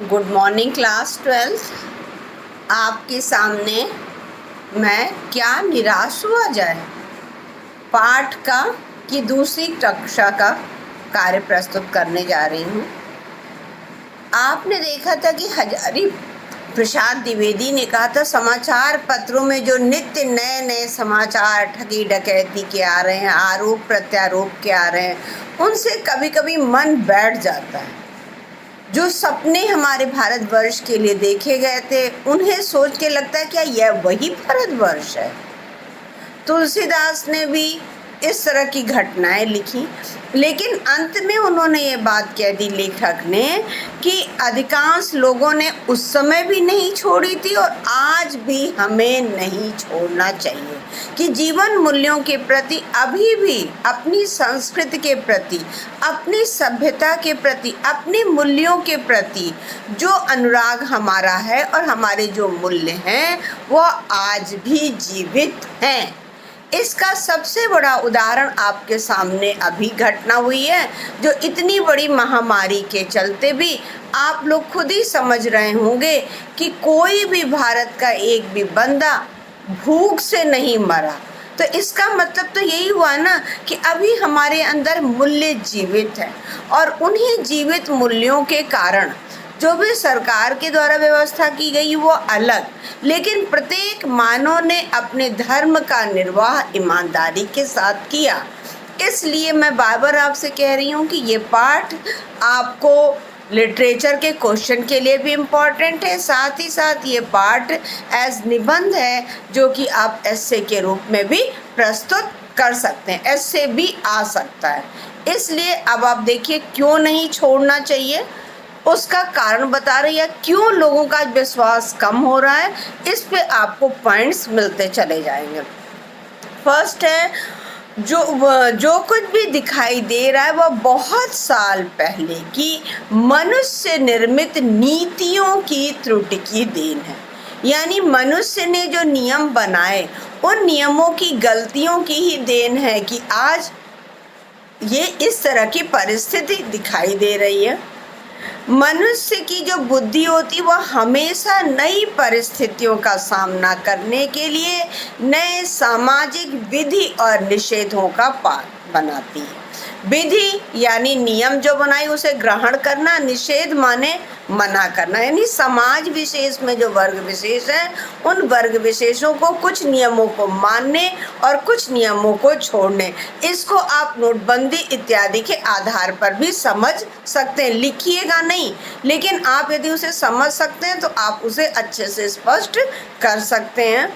Good morning class 12। आपके सामने मैं क्या निराश हुआ जाए पाठ का की दूसरी कक्षा का कार्य प्रस्तुत करने जा रही हूँ। आपने देखा था कि हजारी प्रसाद द्विवेदी ने कहा था समाचार पत्रों में जो नित्य नए नए समाचार ठगी डकैती के आ रहे हैं, आरोप प्रत्यारोप के आ रहे हैं, उनसे कभी कभी मन बैठ जाता है। जो सपने हमारे भारतवर्ष के लिए देखे गए थे उन्हें सोच के लगता है क्या यह वही भारतवर्ष है। तुलसीदास ने भी इस तरह की घटनाएं लिखी, लेकिन अंत में उन्होंने ये बात कह दी लेखक ने कि अधिकांश लोगों ने उस समय भी नहीं छोड़ी थी और आज भी हमें नहीं छोड़ना चाहिए कि जीवन मूल्यों के प्रति अभी भी, अपनी संस्कृति के प्रति, अपनी सभ्यता के प्रति, अपने मूल्यों के प्रति जो अनुराग हमारा है और हमारे जो मूल्य हैं वह आज भी जीवित हैं। इसका सबसे बड़ा उदाहरण आपके सामने अभी घटना हुई है, जो इतनी बड़ी महामारी के चलते भी आप लोग खुद ही समझ रहे होंगे कि कोई भी भारत का एक भी बंदा भूख से नहीं मरा। तो इसका मतलब तो यही हुआ ना कि अभी हमारे अंदर मूल्य जीवित है और उन्हीं जीवित मूल्यों के कारण जो भी सरकार के द्वारा व्यवस्था की गई वो अलग, लेकिन प्रत्येक मानव ने अपने धर्म का निर्वाह ईमानदारी के साथ किया। इसलिए मैं बार बार आपसे कह रही हूँ कि ये पाठ आपको लिटरेचर के क्वेश्चन के लिए भी इम्पॉर्टेंट है, साथ ही साथ ये पाठ एज निबंध है जो कि आप एस्से के रूप में भी प्रस्तुत कर सकते हैं, एस्से भी आ सकता है। इसलिए अब आप देखिए क्यों नहीं छोड़ना चाहिए, उसका कारण बता रही है, क्यों लोगों का विश्वास कम हो रहा है, इस पे आपको पॉइंट्स मिलते चले जाएंगे। फर्स्ट है जो कुछ भी दिखाई दे रहा है वह बहुत साल पहले की मनुष्य निर्मित नीतियों की त्रुटि की देन है। यानी मनुष्य ने जो नियम बनाए उन नियमों की गलतियों की ही देन है कि आज ये इस तरह की परिस्थिति दिखाई दे रही है। मनुष्य की जो बुद्धि होती वह हमेशा नई परिस्थितियों का सामना करने के लिए नए सामाजिक विधि और निषेधों का पाठ बनाती है। विधि यानी नियम जो बनाई उसे ग्रहण करना, निषेध माने मना करना। यानी समाज विशेष में जो वर्ग विशेष है उन वर्ग विशेषों को, कुछ नियमों को मानने और कुछ नियमों को छोड़ने। इसको आप नोटबंदी इत्यादि के आधार पर भी समझ सकते हैं, लिखिएगा नहीं, लेकिन आप यदि उसे समझ सकते हैं तो आप उसे अच्छे से स्पष्ट कर सकते हैं।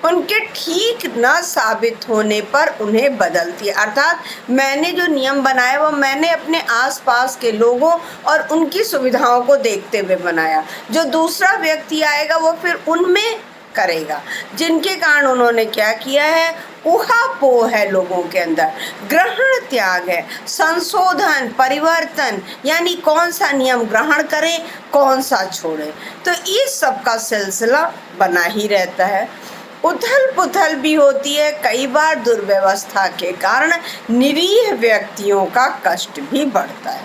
उनके ठीक न साबित होने पर उन्हें बदलती है, अर्थात मैंने जो नियम बनाया वो मैंने अपने आसपास के लोगों और उनकी सुविधाओं को देखते हुए बनाया। जो दूसरा व्यक्ति आएगा वो फिर उनमें करेगा, जिनके कारण उन्होंने क्या किया है, ऊहापोह है लोगों के अंदर, ग्रहण त्याग है, संशोधन, परिवर्तन, यानी कौन सा नियम ग्रहण करें कौन सा छोड़ें। तो इस सब का सिलसिला बना ही रहता है। उथल पुथल भी होती है, कई बार दुर्व्यवस्था के कारण निरीह व्यक्तियों का कष्ट भी बढ़ता है।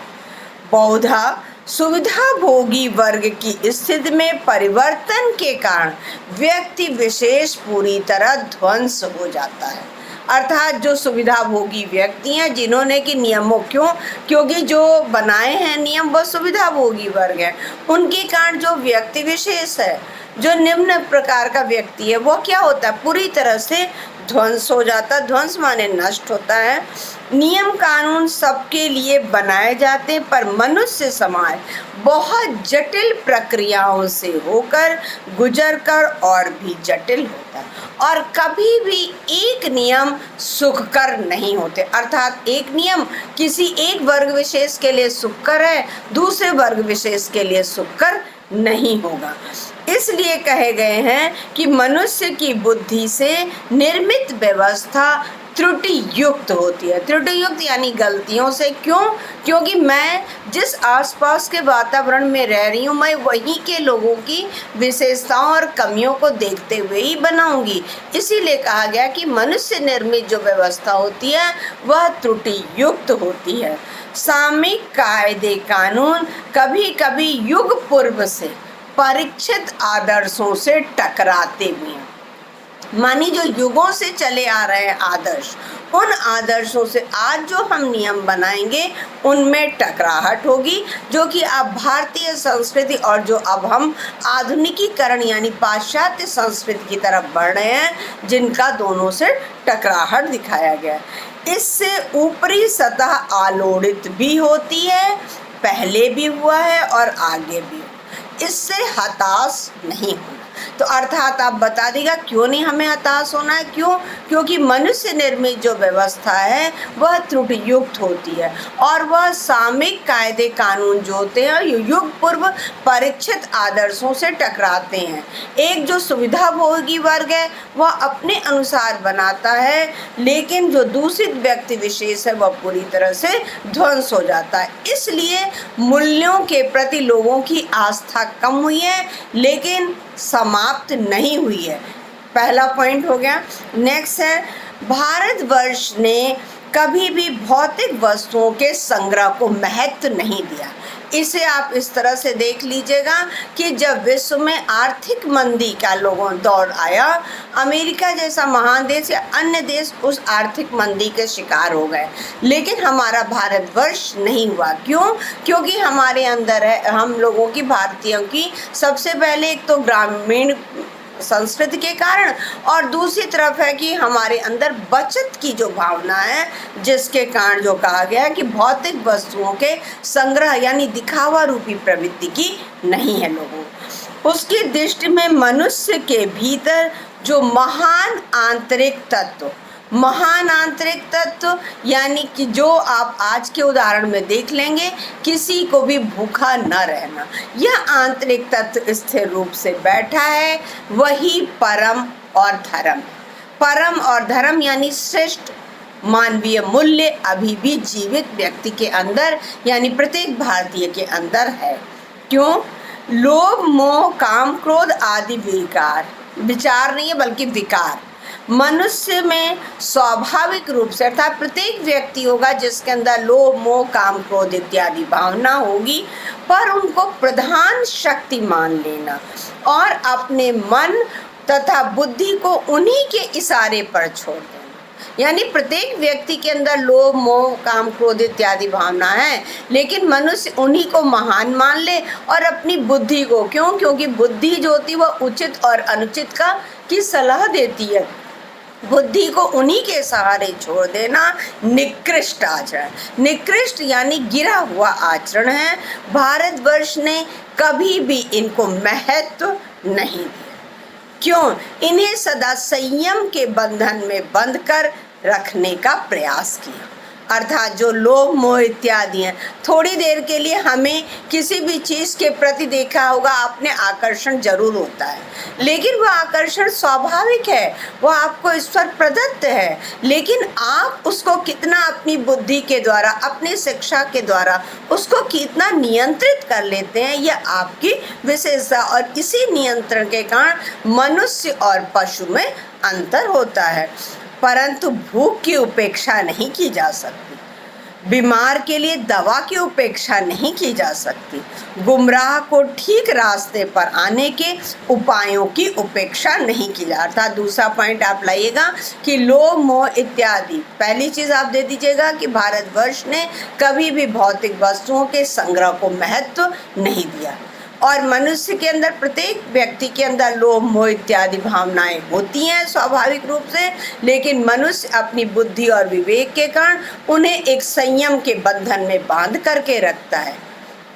बहुधा सुविधा भोगी वर्ग की स्थिति में परिवर्तन के कारण व्यक्ति विशेष पूरी तरह ध्वंस हो जाता है। अर्थात जो सुविधा भोगी व्यक्ति हैं जिन्होंने कि नियमों क्योंकि जो बनाए हैं नियम वो सुविधा भोगी वर्ग है, उनके कारण जो व्यक्ति विशेष है, जो निम्न प्रकार का व्यक्ति है, वो क्या होता है, पूरी तरह से ध्वंस हो जाता है। ध्वंस माने नष्ट होता है। नियम कानून सबके लिए बनाए जाते हैं पर मनुष्य समाज बहुत जटिल प्रक्रियाओं से होकर गुजरकर और भी जटिल होता है और कभी भी एक नियम सुखकर नहीं होते। अर्थात एक नियम किसी एक वर्ग विशेष के लिए सुखकर है, दूसरे वर्ग विशेष के लिए सुखकर नहीं होगा। इसलिए कहे गए हैं कि मनुष्य की बुद्धि से निर्मित व्यवस्था त्रुटि युक्त होती है। त्रुटि युक्त यानी गलतियों से। क्यों? क्योंकि मैं जिस आसपास के वातावरण में रह रही हूँ, मैं वहीं के लोगों की विशेषताओं और कमियों को देखते हुए ही बनाऊंगी। इसीलिए कहा गया कि मनुष्य निर्मित जो व्यवस्था होती है वह त्रुटि युक्त होती है। सामयिक कायदे कानून कभी कभी युग पूर्व से परीक्षित आदर्शों से टकराते भी हैं। मानी जो युगों से चले आ रहे हैं आदर्श, उन आदर्शों से आज जो हम नियम बनाएंगे उनमें टकराहट होगी, जो कि अब भारतीय संस्कृति और जो अब हम आधुनिकीकरण यानी पाश्चात्य संस्कृति की तरफ बढ़ रहे हैं, जिनका दोनों से टकराहट दिखाया गया है। इससे ऊपरी सतह आलोड़ित भी होती है, पहले भी हुआ है और आगे भी हो। इससे हताश नहीं होना। तो अर्थात आप बता देगा क्यों नहीं हमें हताश होना है। क्यों? क्योंकि मनुष्य निर्मित जो व्यवस्था है वह त्रुटि युक्त होती है और वह सामयिक कायदे कानून जो होते हैं युग पूर्व परीक्षित आदर्शों से टकराते हैं। एक जो सुविधाभोगी वर्ग है वह अपने अनुसार बनाता है, लेकिन जो दूषित व्यक्ति विशेष है वह पूरी तरह से ध्वंस हो जाता है। इसलिए मूल्यों के प्रति लोगों की आस्था कम हुई है, लेकिन समाप्त नहीं हुई है। पहला पॉइंट हो गया। नेक्स्ट है, भारतवर्ष ने कभी भी भौतिक वस्तुओं के संग्रह को महत्व नहीं दिया। इसे आप इस तरह से देख लीजिएगा कि जब विश्व में आर्थिक मंदी का लोगों दौर आया, अमेरिका जैसा महान देश या अन्य देश उस आर्थिक मंदी के शिकार हो गए, लेकिन हमारा भारतवर्ष नहीं हुआ। क्यों? क्योंकि हमारे अंदर है, हम लोगों की, भारतीयों की, सबसे पहले एक तो ग्रामीण संस्कृति के कारण, और दूसरी तरफ है कि हमारे अंदर बचत की जो भावना है, जिसके कारण जो कहा गया है कि भौतिक वस्तुओं के संग्रह यानी दिखावा रूपी प्रवृत्ति की नहीं है लोगों। उसकी दृष्टि में मनुष्य के भीतर जो महान आंतरिक तत्व यानी कि जो आप आज के उदाहरण में देख लेंगे, किसी को भी भूखा न रहना, यह आंतरिक तत्व स्थिर रूप से बैठा है, वही परम और धर्म। परम और धर्म यानी श्रेष्ठ मानवीय मूल्य अभी भी जीवित व्यक्ति के अंदर यानी प्रत्येक भारतीय के अंदर है। क्यों? लोभ, मोह, काम, क्रोध आदि विचार नहीं है बल्कि विकार मनुष्य में स्वाभाविक रूप से, अर्थात प्रत्येक व्यक्ति होगा जिसके अंदर लोभ, मोह, काम, क्रोध इत्यादि भावना होगी, पर उनको प्रधान शक्ति मान लेना और अपने मन तथा बुद्धि को उन्हीं के इशारे पर छोड़ देना। यानी प्रत्येक व्यक्ति के अंदर लोभ, मोह, काम, क्रोध इत्यादि भावना है, लेकिन मनुष्य उन्हीं को महान मान ले और अपनी बुद्धि को, क्यों? क्योंकि बुद्धि जो होती है वह उचित और अनुचित की सलाह देती है। बुद्धि को उन्हीं के सहारे छोड़ देना निकृष्ट आचरण, निकृष्ट यानी गिरा हुआ आचरण है। भारतवर्ष ने कभी भी इनको महत्व नहीं दिया। क्यों? इन्हें सदा संयम के बंधन में बंध कर रखने का प्रयास किया। अर्थात जो लोभ, मोह इत्यादि हैं, थोड़ी देर के लिए हमें किसी भी चीज़ के प्रति देखा होगा आपने, आकर्षण जरूर होता है, लेकिन वह आकर्षण स्वाभाविक है, वह आपको ईश्वर प्रदत्त है, लेकिन आप उसको कितना अपनी बुद्धि के द्वारा, अपनी शिक्षा के द्वारा उसको कितना नियंत्रित कर लेते हैं, यह आपकी विशेषता। और इसी नियंत्रण के कारण मनुष्य और पशु में अंतर होता है। परंतु भूख की उपेक्षा नहीं की जा सकती, बीमार के लिए दवा की उपेक्षा नहीं की जा सकती, गुमराह को ठीक रास्ते पर आने के उपायों की उपेक्षा नहीं की जा। अर्थात दूसरा पॉइंट आप लाइएगा कि लोभ, मोह इत्यादि। पहली चीज़ आप दे दीजिएगा कि भारतवर्ष ने कभी भी भौतिक वस्तुओं के संग्रह को महत्व नहीं दिया और मनुष्य के अंदर, प्रत्येक व्यक्ति के अंदर लोभ, मोह इत्यादि भावनाएं होती हैं स्वाभाविक रूप से, लेकिन मनुष्य अपनी बुद्धि और विवेक के कारण उन्हें एक संयम के बंधन में बांध करके रखता है।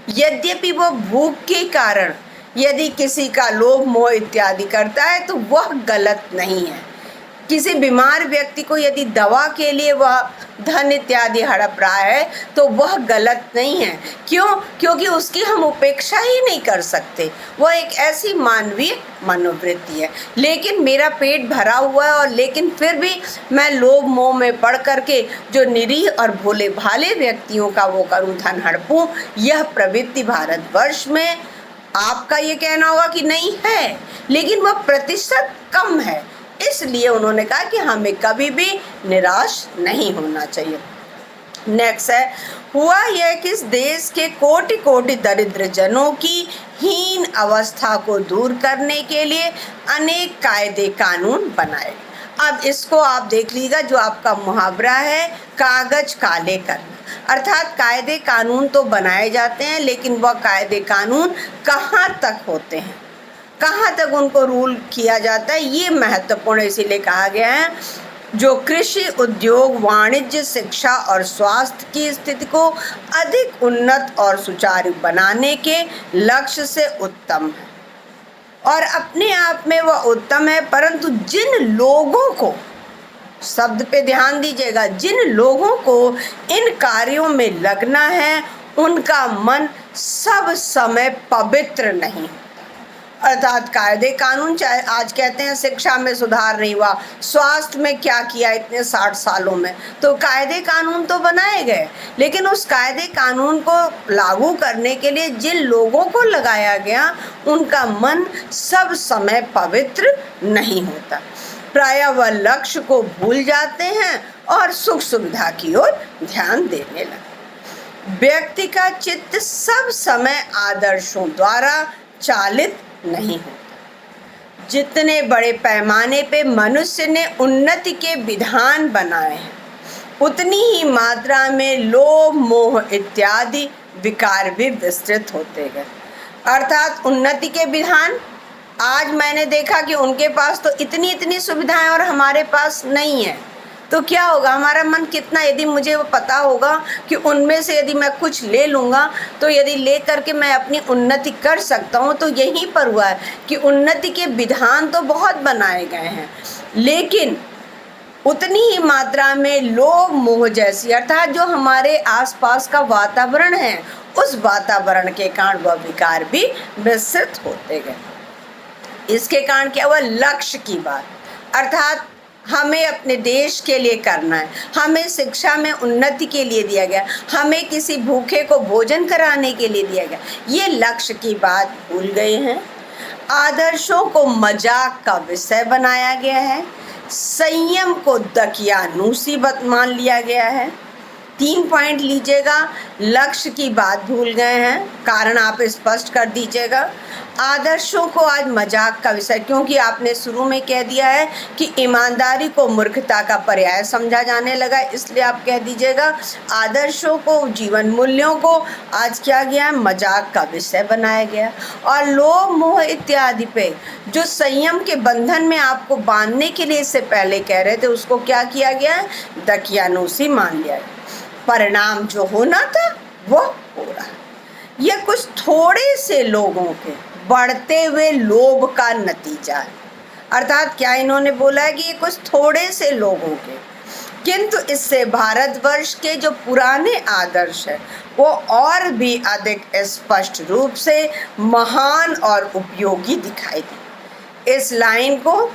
यद्यपि वो भूख के कारण यदि किसी का लोभ, मोह इत्यादि करता है तो वह गलत नहीं है। किसी बीमार व्यक्ति को यदि दवा के लिए वह धन इत्यादि हड़प रहा है तो वह गलत नहीं है। क्यों? क्योंकि उसकी हम उपेक्षा ही नहीं कर सकते, वह एक ऐसी मानवीय मनोवृत्ति है। लेकिन मेरा पेट भरा हुआ है और लेकिन फिर भी मैं लोभ मोह में पड़ करके जो निरीह और भोले भाले व्यक्तियों का वो करूं, धन हड़पूं, यह प्रवृत्ति भारतवर्ष में आपका ये कहना होगा कि नहीं है, लेकिन वह प्रतिशत कम है। इसलिए उन्होंने कहा कि हमें कभी भी निराश नहीं होना चाहिए। नेक्स्ट है, हुआ यह कि इस देश के कोटि कोटि दरिद्र जनों की हीन अवस्था को दूर करने के लिए अनेक कायदे कानून बनाए। अब इसको आप देख लीजिएगा, जो आपका मुहावरा है कागज काले करना, अर्थात कायदे कानून तो बनाए जाते हैं लेकिन वह कायदे कानून कहाँ तक होते हैं, कहाँ तक उनको रूल किया जाता है, ये महत्वपूर्ण इसीलिए कहा गया है जो कृषि, उद्योग, वाणिज्य, शिक्षा और स्वास्थ्य की स्थिति को अधिक उन्नत और सुचारू बनाने के लक्ष्य से उत्तम है। और अपने आप में वह उत्तम है, परंतु जिन लोगों को, शब्द पे ध्यान दीजिएगा, जिन लोगों को इन कार्यों में लगना है उनका मन सब समय पवित्र नहीं होता। अर्थात कायदे कानून, चाहे आज कहते हैं शिक्षा में सुधार नहीं हुआ, स्वास्थ्य में क्या किया इतने 60 सालों में, तो कायदे कानून तो बनाए गए, लेकिन उस कायदे कानून को लागू करने के लिए जिन लोगों को लगाया गया उनका मन सब समय पवित्र नहीं होता। प्रायः वह लक्ष्य को भूल जाते हैं और सुख सुविधा की ओर ध्यान देने लगते। व्यक्ति का चित्त सब समय आदर्शों द्वारा चालित नहीं होता। जितने बड़े पैमाने पे मनुष्य ने उन्नति के विधान बनाए हैं उतनी ही मात्रा में लोभ मोह इत्यादि विकार भी विस्तृत होते गए। अर्थात उन्नति के विधान, आज मैंने देखा कि उनके पास तो इतनी इतनी सुविधाएं और हमारे पास नहीं है, तो क्या होगा, हमारा मन कितना, यदि मुझे वो पता होगा कि उनमें से यदि मैं कुछ ले लूँगा तो यदि ले करके मैं अपनी उन्नति कर सकता हूँ, तो यहीं पर हुआ है कि उन्नति के विधान तो बहुत बनाए गए हैं लेकिन उतनी ही मात्रा में लोभ मोह जैसी, अर्थात जो हमारे आसपास का वातावरण है उस वातावरण के कारण वह विकार भी विस्तृत होते गए। इसके कारण क्या हुआ, लक्ष्य की बात, अर्थात हमें अपने देश के लिए करना है, हमें शिक्षा में उन्नति के लिए दिया गया, हमें किसी भूखे को भोजन कराने के लिए दिया गया, ये लक्ष्य की बात भूल गए हैं। आदर्शों को मजाक का विषय बनाया गया है, संयम को दकियानूसी मान लिया गया है। 3 पॉइंट लीजिएगा, लक्ष्य की बात भूल गए हैं, कारण आप स्पष्ट कर दीजिएगा। आदर्शों को आज मजाक का विषय, क्योंकि आपने शुरू में कह दिया है कि ईमानदारी को मूर्खता का पर्याय समझा जाने लगा, इसलिए आप कह दीजिएगा आदर्शों को, जीवन मूल्यों को आज क्या गया, मजाक का विषय बनाया गया। और लोभ मोह इत्यादि पे जो संयम के बंधन में आपको बांधने के लिए इससे पहले कह रहे थे उसको क्या किया गया, दकियानूसी मान लिया गया। परिणाम जो होना था वो हो रहा है। यह कुछ थोड़े से लोगों के बढ़ते हुए लोभ का नतीजा है। अर्थात क्या इन्होंने बोला है कि ये कुछ थोड़े से लोगों के, किंतु इससे भारतवर्ष के जो पुराने आदर्श है वो और भी अधिक स्पष्ट रूप से महान और उपयोगी दिखाई दे। इस लाइन को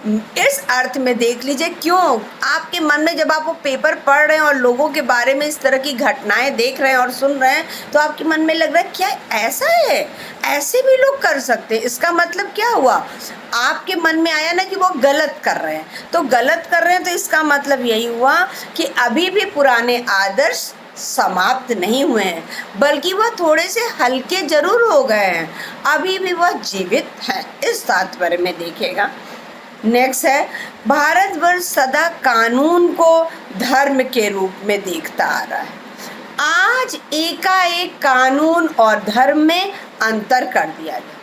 इस अर्थ में देख लीजिए, क्यों आपके मन में जब आप वो पेपर पढ़ रहे हैं और लोगों के बारे में इस तरह की घटनाएं देख रहे हैं और सुन रहे हैं तो आपके मन में लग रहा है क्या ऐसा है, ऐसे भी लोग कर सकते हैं। इसका मतलब क्या हुआ, आपके मन में आया ना कि वो गलत कर रहे हैं, तो गलत कर रहे हैं तो इसका मतलब यही हुआ कि अभी भी पुराने आदर्श समाप्त नहीं हुए हैं, बल्कि वह थोड़े से हल्के जरूर हो गए हैं, अभी भी वह जीवित हैं, इस तात्पर्य में देखिएगा। नेक्स्ट है, भारतवर्ष सदा कानून को धर्म के रूप में देखता आ रहा है। आज एकाएक कानून और धर्म में अंतर कर दिया गया।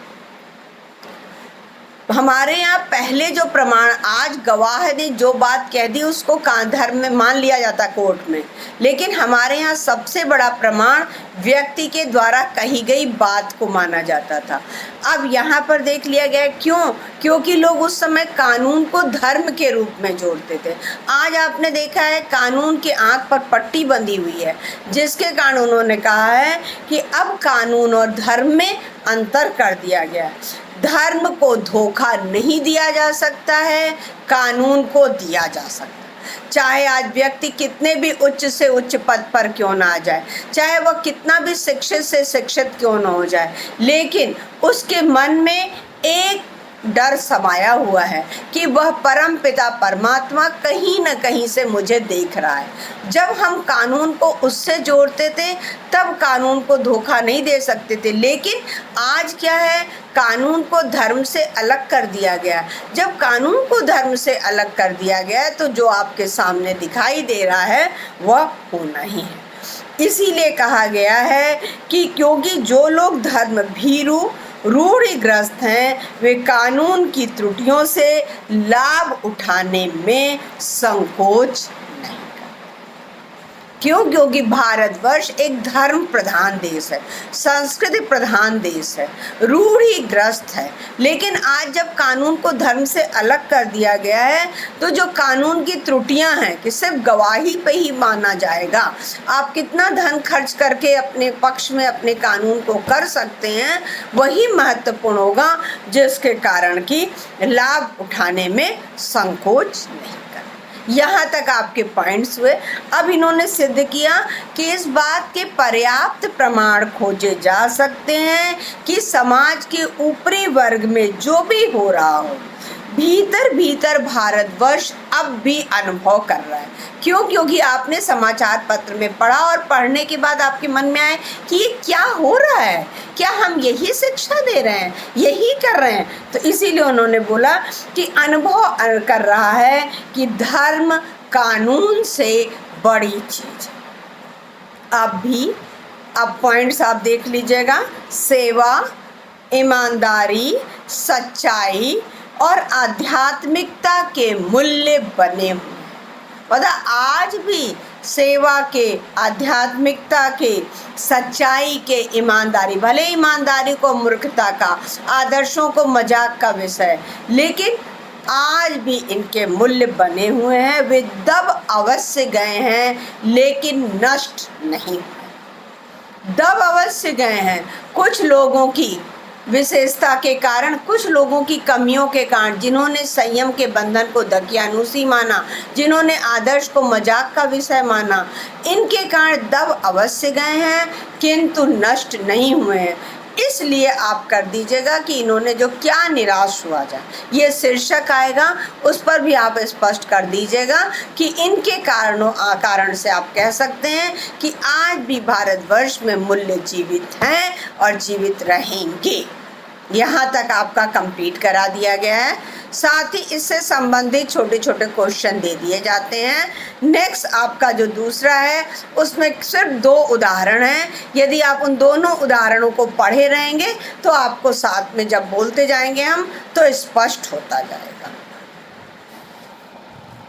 हमारे यहाँ पहले जो प्रमाण, आज गवाह ने जो बात कह दी उसको धर्म में मान लिया जाता कोर्ट में, लेकिन हमारे यहाँ सबसे बड़ा प्रमाण व्यक्ति के द्वारा कही गई बात को माना जाता था। अब यहाँ पर देख लिया गया, क्यों? क्योंकि लोग उस समय कानून को धर्म के रूप में जोड़ते थे। आज आपने देखा है कानून की आंख पर पट्टी बंधी हुई है, जिसके कारण उन्होंने कहा है कि अब कानून और धर्म में अंतर कर दिया गया। धर्म को धोखा नहीं दिया जा सकता है, कानून को दिया जा सकता है। चाहे आज व्यक्ति कितने भी उच्च से उच्च पद पर क्यों ना आ जाए, चाहे वह कितना भी शिक्षित से शिक्षित क्यों ना हो जाए, लेकिन उसके मन में एक डर समाया हुआ है कि वह परम पिता परमात्मा कहीं न कहीं से मुझे देख रहा है। जब हम कानून को उससे जोड़ते थे तब कानून को धोखा नहीं दे सकते थे, लेकिन आज क्या है, कानून को धर्म से अलग कर दिया गया। जब कानून को धर्म से अलग कर दिया गया है तो जो आपके सामने दिखाई दे रहा है वह होना ही है। इसीलिए कहा गया है कि क्योंकि जो लोग धर्म भीरू रूढ़िग्रस्त हैं, वे कानून की त्रुटियों से लाभ उठाने में संकोच नहीं करते। क्यों? क्योंकि भारतवर्ष एक धर्म प्रधान देश है, संस्कृति प्रधान देश है, रूढ़िग्रस्त है। लेकिन आज जब कानून को धर्म से अलग कर दिया गया है तो जो कानून की त्रुटियां हैं कि सिर्फ गवाही पे ही माना जाएगा, आप कितना धन खर्च करके अपने पक्ष में अपने कानून को कर सकते हैं, वही महत्वपूर्ण होगा, जिसके कारण कि लाभ उठाने में संकोच नहीं। यहाँ तक आपके पॉइंट्स हुए। अब इन्होंने सिद्ध किया कि इस बात के पर्याप्त प्रमाण खोजे जा सकते हैं कि समाज के ऊपरी वर्ग में जो भी हो रहा हो, भीतर भीतर भारतवर्ष अब भी अनुभव कर रहा है। क्यों? क्योंकि आपने समाचार पत्र में पढ़ा और पढ़ने के बाद आपके मन में आए कि ये क्या हो रहा है, क्या हम यही शिक्षा दे रहे हैं, यही कर रहे हैं? तो इसीलिए उन्होंने बोला कि अनुभव कर रहा है कि धर्म कानून से बड़ी चीज है। अब पॉइंट्स आप देख लीजिएगा, सेवा, ईमानदारी, सच्चाई और आध्यात्मिकता के मूल्य बने हुए। मतलब आज भी सेवा के, आध्यात्मिकता के, सच्चाई के, ईमानदारी, भले ईमानदारी को मूर्खता का, आदर्शों को मजाक का विषय, लेकिन आज भी इनके मूल्य बने हुए हैं। वे दब अवश्य गए हैं लेकिन नष्ट नहीं हुए। दब अवश्य गए हैं कुछ लोगों की विशेषता के कारण, कुछ लोगों की कमियों के कारण, जिन्होंने संयम के बंधन को दकियानूसी माना, जिन्होंने आदर्श को मजाक का विषय माना, इनके कारण दब अवश्य गए हैं किंतु नष्ट नहीं हुए हैं। इसलिए आप कर दीजिएगा कि इन्होंने जो क्या निराश हुआ जाए, ये शीर्षक आएगा, उस पर भी आप स्पष्ट कर दीजिएगा कि इनके कारण से आप कह सकते हैं कि आज भी भारतवर्ष में मूल्य जीवित हैं और जीवित रहेंगे। यहाँ तक आपका कंप्लीट करा दिया गया है। साथ ही इससे संबंधित छोटे छोटे क्वेश्चन दे दिए जाते हैं। नेक्स्ट आपका जो दूसरा है उसमें सिर्फ 2 उदाहरण हैं। यदि आप उन दोनों उदाहरणों को पढ़े रहेंगे तो आपको साथ में जब बोलते जाएंगे हम तो स्पष्ट होता जाएगा।